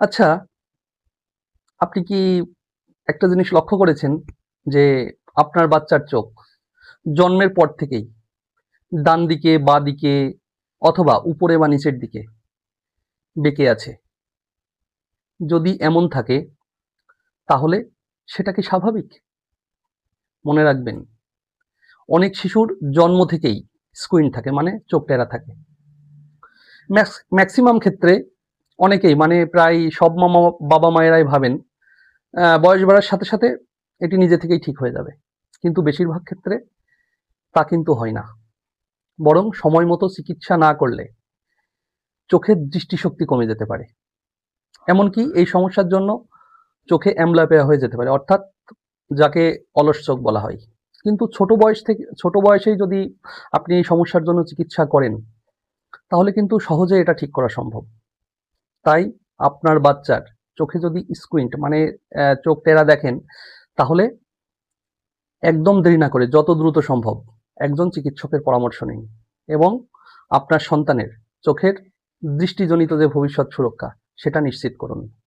আচ্ছা, আপনি কি একটা জিনিস লক্ষ্য করেছেন যে আপনার বাচ্চার চোখ জন্মের পর থেকেই ডান দিকে, বাঁ দিকে অথবা উপরে বা নিচের দিকে বেঁকে আছে? যদি এমন থাকে তাহলে সেটা কি স্বাভাবিক? মনে রাখবেন, অনেক শিশুর জন্ম থেকেই স্কুইন্ট থাকে, মানে চোখ টেরা থাকে। ম্যাক্সিমাম ক্ষেত্রে অনেকেই, মানে প্রায় সব বাবা মায়েরাই ভাবেন বয়স বাড়ার সাথে সাথে এটি নিজে থেকেই ঠিক হয়ে যাবে, কিন্তু বেশিরভাগ ক্ষেত্রে তা কিন্তু হয় না। বরং সময় মতো চিকিৎসা না করলে চোখের দৃষ্টিশক্তি কমে যেতে পারে। এমনকি এই সমস্যার জন্য চোখে অ্যাম্বলিওপিয়া হয়ে যেতে পারে, অর্থাৎ যাকে অলস চোখ বলা হয়। কিন্তু ছোট বয়সেই যদি আপনি এই সমস্যার জন্য চিকিৎসা করেন, তাহলে কিন্তু সহজে এটা ঠিক করা সম্ভব। তাই আপনার বাচ্চার চোখে যদি স্কুইন্ট, মানে চোখ টেরা দেখেন, তাহলে একদম দেরি না করে যত দ্রুত সম্ভব একজন চিকিৎসকের পরামর্শ নিন এবং আপনার সন্তানের চোখের দৃষ্টিজনিত যে ভবিষ্যৎ সুরক্ষা সেটা নিশ্চিত করুন।